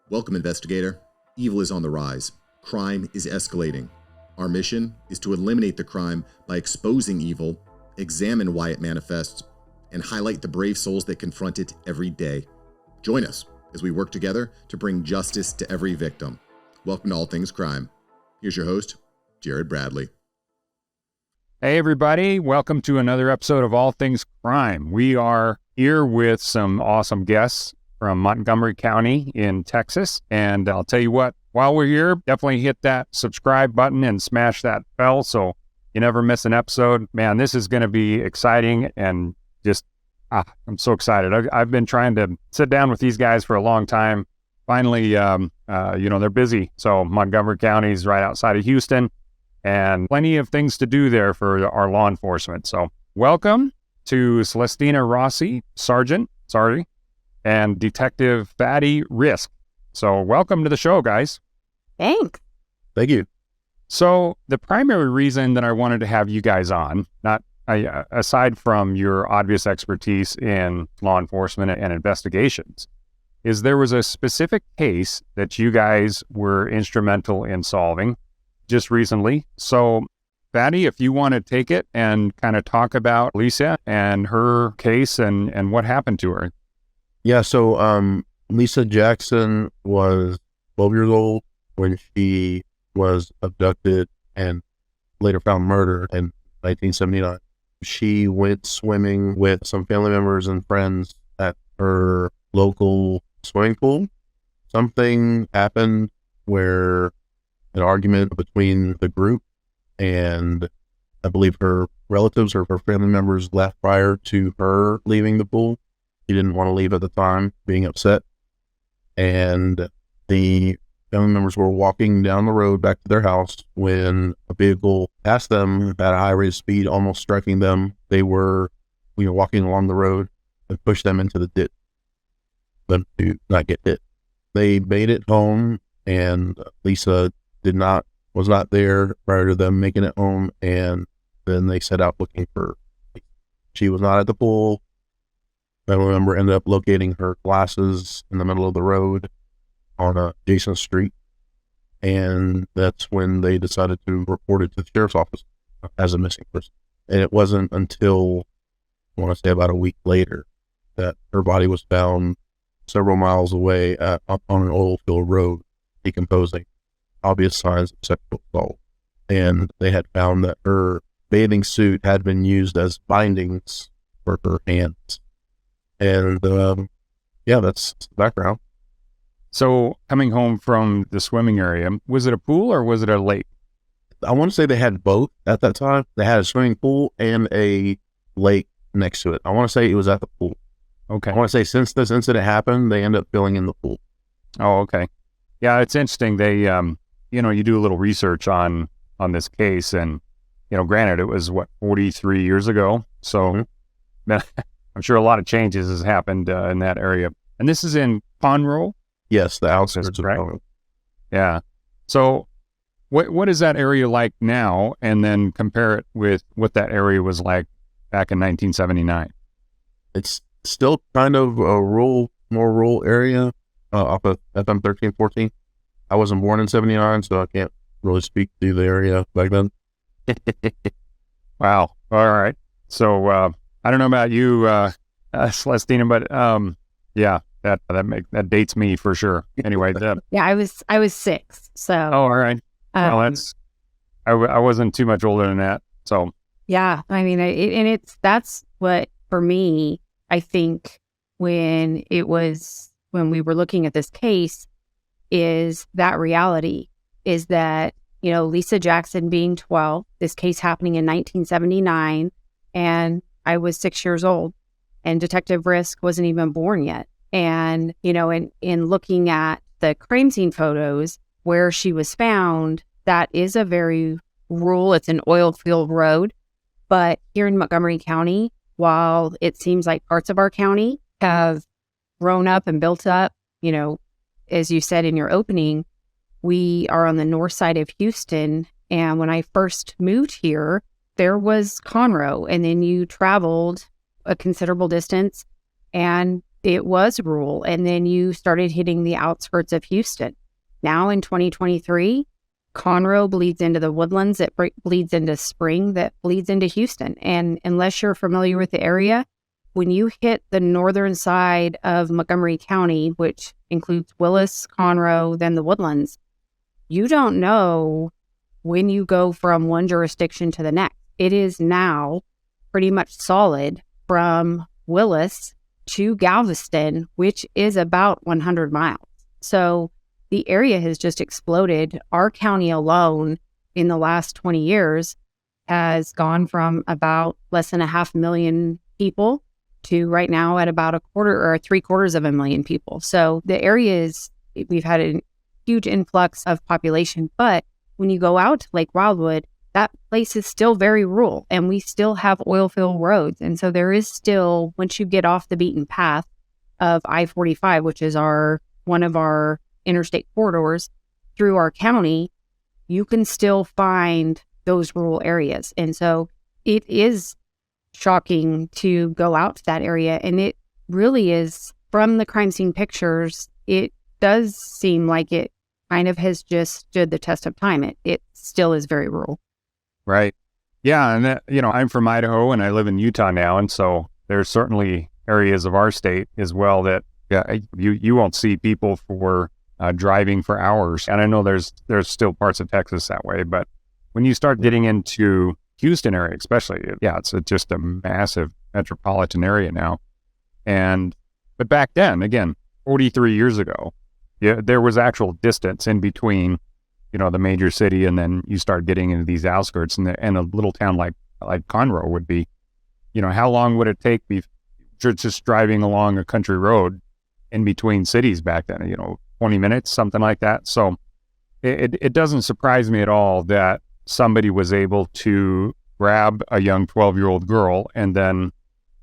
Welcome, investigator. Evil is on the rise. Crime is escalating. Our mission is to eliminate the crime by exposing evil, examine why it manifests, and highlight the brave souls that confront it every day. Join us as we work together to bring justice to every victim. Welcome to All Things Crime. Here's your host, Jared Bradley. Hey everybody, welcome to another episode of All Things Crime. We are here with some awesome guests from Montgomery County in Texas. And I'll tell you what, while we're here, definitely hit that subscribe button and smash that bell so you never miss an episode. Man, this is going to be exciting and just, I'm so excited. I've been trying to sit down with these guys for a long time. Finally, they're busy. So Montgomery County is right outside of Houston and plenty of things to do there for our law enforcement. So welcome to Celestina Rossi, Sergeant, and Detective Fadi Rizk. So welcome to the show, guys. Thanks. Thank you. So the primary reason that I wanted to have you guys on, aside from your obvious expertise in law enforcement and investigations, is there was a specific case that you guys were instrumental in solving just recently. So Fadi, if you want to take it and kind of talk about Lesia and her case and what happened to her. Yeah, so Lesia Jackson was 12 years old when she was abducted and later found murdered in 1979. She went swimming with some family members and friends at her local swimming pool. Something happened where an argument between the group and I believe her relatives or her family members left prior to her leaving the pool. She didn't want to leave at the time, being upset. And the family members were walking down the road back to their house when a vehicle passed them at a high rate of speed, almost striking them. They were, walking along the road and pushed them into the ditch, them to not get hit. They made it home, and Lesia was not there prior to them making it home, and then they set out looking for her. She was not at the pool. Family member ended up locating her glasses in the middle of the road on a adjacent street, and that's when they decided to report it to the sheriff's office as a missing person. And it wasn't until, I want to say about a week later, that her body was found several miles away up on an oil field road, decomposing, obvious signs of sexual assault. And they had found that her bathing suit had been used as bindings for her hands. And that's the background. So coming home from the swimming area, was it a pool or was it a lake? I want to say they had both at that time. They had a swimming pool and a lake next to it. I want to say it was at the pool. Okay. I want to say since this incident happened, they ended up filling in the pool. Oh, okay. Yeah, it's interesting. They, you do a little research on this case, and, granted, it was 43 years ago. So I'm sure a lot of changes has happened in that area. And this is in Conroe? Yes, the outskirts of Conroe. Yeah. So what is that area like now? And then compare it with what that area was like back in 1979. It's still kind of a more rural area off of FM 1314. I wasn't born in 79, so I can't really speak to the area back then. Wow. All right. So I don't know about you, Celestina, but that dates me for sure. Anyway, Yeah, I was 6. So. Oh, all right. Well, I wasn't too much older than that. So. Yeah, I mean, that's what for me. I think when we were looking at this case, is that reality is that Lesia Jackson being 12, this case happening in 1979, and I was 6 years old, and Detective Rizk wasn't even born yet. And, in looking at the crime scene photos where she was found, that is a very rural, it's an oil field road. But here in Montgomery County, while it seems like parts of our county have grown up and built up, as you said in your opening, we are on the north side of Houston. And when I first moved here, there was Conroe, and then you traveled a considerable distance and it was rural. And then you started hitting the outskirts of Houston. Now in 2023, Conroe bleeds into the Woodlands, it bleeds into Spring, that bleeds into Houston. And unless you're familiar with the area, when you hit the northern side of Montgomery County, which includes Willis, Conroe, then the Woodlands, you don't know when you go from one jurisdiction to the next. It is now pretty much solid from Willis to Galveston, which is about 100 miles. So the area has just exploded. Our county alone in the last 20 years has gone from about less than 500,000 people to right now at about 750,000 people. So the area we've had a huge influx of population, but when you go out to Lake Wildwood, that place is still very rural and we still have oil field roads. And so there is still, once you get off the beaten path of I-45, which is one of our interstate corridors through our county, you can still find those rural areas. And so it is shocking to go out to that area. And it really is, from the crime scene pictures, it does seem like it kind of has just stood the test of time. It still is very rural. Right. Yeah. And I'm from Idaho and I live in Utah now. And so there's certainly areas of our state as well that you won't see people for driving for hours. And I know there's still parts of Texas that way, but when you start getting into Houston area, especially, it's just a massive metropolitan area now. But back then, again, 43 years ago, there was actual distance in between, the major city, and then you start getting into these outskirts, and a little town like Conroe would be, how long would it take just driving along a country road in between cities back then? 20 minutes, something like that. So it doesn't surprise me at all that somebody was able to grab a young 12-year-old girl and then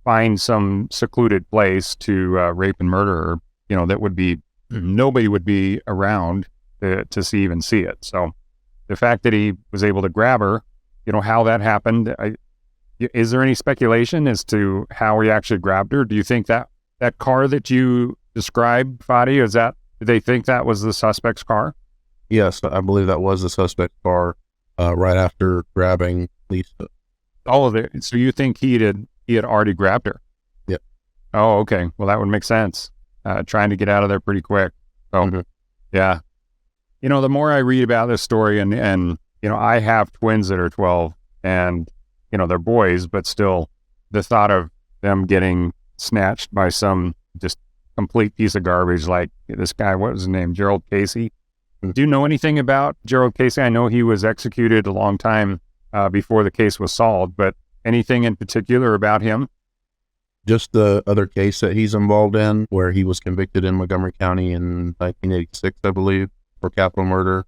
find some secluded place to rape and murder her. That would be, nobody would be around to even see it. So the fact that he was able to grab her, how that happened, is there any speculation as to how he actually grabbed her? Do you think that car that you described, Fadi, do they think that was the suspect's car? Yes, I believe that was the suspect's car right after grabbing Lisa. All of it. So you think he had already grabbed her? Yep. Oh, okay. Well, that would make sense. Trying to get out of there pretty quick. So, yeah. The more I read about this story, and I have twins that are 12, and they're boys, but still, the thought of them getting snatched by some just complete piece of garbage like this guy, what was his name, Gerald Casey? Do you know anything about Gerald Casey? I know he was executed a long time before the case was solved, but anything in particular about him? Just the other case that he's involved in, where he was convicted in Montgomery County in 1986, I believe, for capital murder.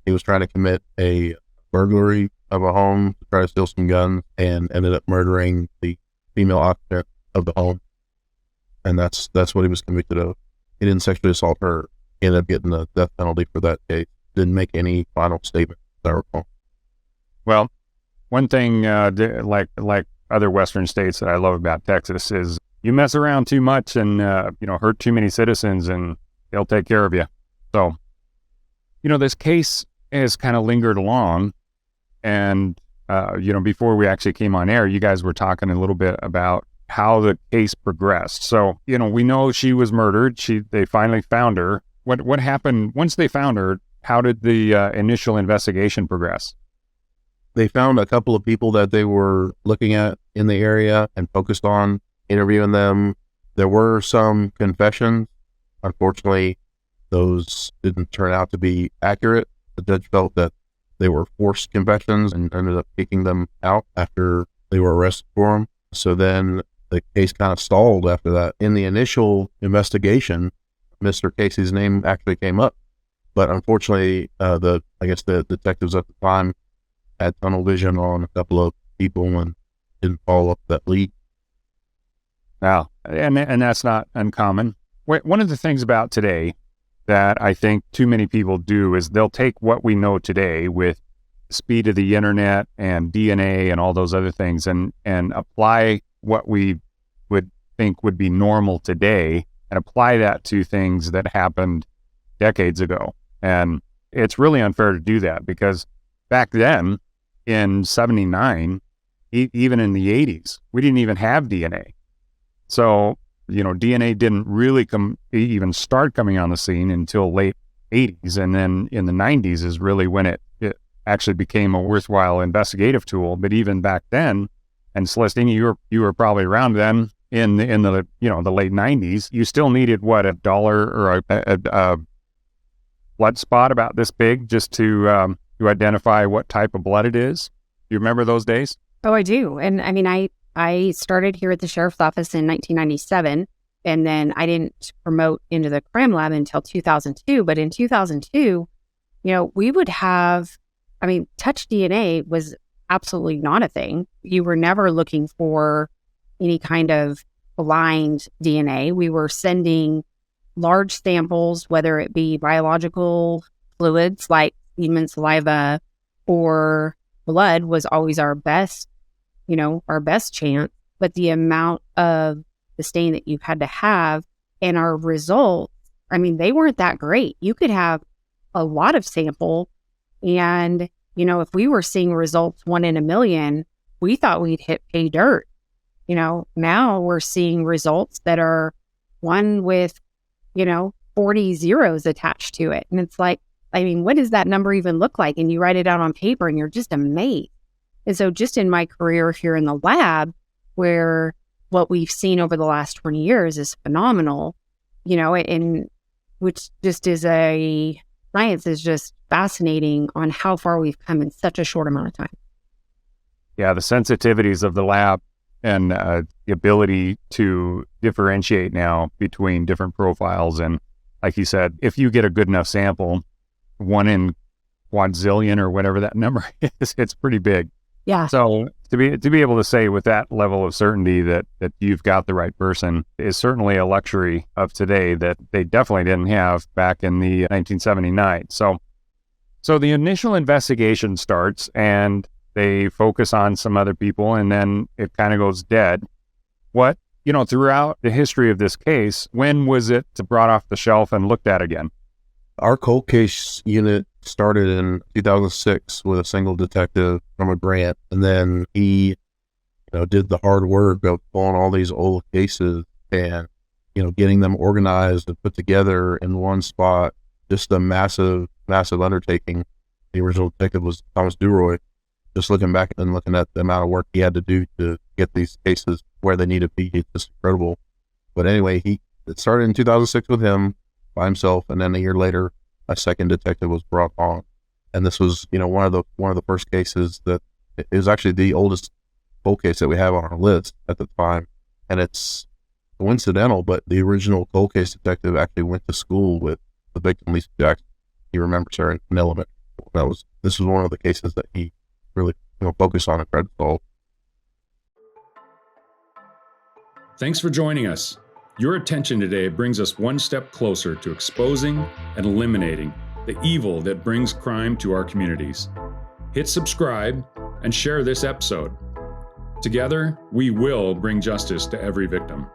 He was trying to commit a burglary of a home to try to steal some guns, and ended up murdering the female occupant of the home. And that's what he was convicted of. He didn't sexually assault her. He ended up getting the death penalty for that case. Didn't make any final statement, as I recall. Well, one thing like other Western states that I love about Texas is you mess around too much and hurt too many citizens, and they'll take care of you. So, this case has kind of lingered along, and before we actually came on air, you guys were talking a little bit about how the case progressed. So, we know she was murdered. They finally found her. What happened once they found her? How did the initial investigation progress? They found a couple of people that they were looking at in the area and focused on interviewing them. There were some confessions. Unfortunately, those didn't turn out to be accurate. The judge felt that they were forced confessions and ended up kicking them out after they were arrested for them. So then the case kind of stalled after that. In the initial investigation, Mr. Casey's name actually came up, but unfortunately, the detectives at the time had tunnel vision on a couple of people and didn't follow up that lead. Wow, and that's not uncommon. One of the things about today that I think too many people do is they'll take what we know today with the speed of the internet and DNA and all those other things and apply what we would think would be normal today and apply that to things that happened decades ago. And it's really unfair to do that because back then in 79, even in the 80s, we didn't even have DNA. So, DNA didn't really even start coming on the scene until late 80s. And then in the 90s is really when it actually became a worthwhile investigative tool. But even back then, and Celestina, you were probably around then in the the late 90s, you still needed a dollar or a blood spot about this big just to identify what type of blood it is. Do you remember those days? Oh, I do. And I mean, I started here at the sheriff's office in 1997, and then I didn't promote into the crime lab until 2002. But in 2002, we would have, touch DNA was absolutely not a thing. You were never looking for any kind of blind DNA. We were sending large samples, whether it be biological fluids like human saliva or blood was always our best chance. But the amount of the stain that you had to have and our results, they weren't that great. You could have a lot of sample and, if we were seeing results 1 in a million, we thought we'd hit pay dirt. Now we're seeing results that are 1 with, 40 zeros attached to it. And it's like, what does that number even look like? And you write it out on paper and you're just amazed. And so just in my career here in the lab, where what we've seen over the last 20 years is phenomenal, and which just is science is just fascinating on how far we've come in such a short amount of time. Yeah, the sensitivities of the lab and the ability to differentiate now between different profiles. And like you said, if you get a good enough sample, 1 in quadzillion or whatever that number is, it's pretty big. Yeah. So to be able to say with that level of certainty that you've got the right person is certainly a luxury of today that they definitely didn't have back in the 1979. So the initial investigation starts and they focus on some other people and then it kind of goes dead. What, throughout the history of this case, when was it brought off the shelf and looked at again? Our cold case unit started in 2006 with a single detective from a grant, and then he, did the hard work of pulling all these old cases and, getting them organized and put together in one spot. Just a massive, massive undertaking. The original detective was Thomas Duroy. Just looking back and looking at the amount of work he had to do to get these cases where they need to be, it's just incredible. But anyway, it started in 2006 with him by himself, and then a year later, a second detective was brought on, and this was, one of the first cases that it was actually the oldest cold case that we have on our list at the time, and it's coincidental, but the original cold case detective actually went to school with the victim, Lesia Jackson. He remembers her in elementary school. This was one of the cases that he really focused on and tried to solve. Thanks for joining us. Your attention today brings us one step closer to exposing and eliminating the evil that brings crime to our communities. Hit subscribe and share this episode. Together, we will bring justice to every victim.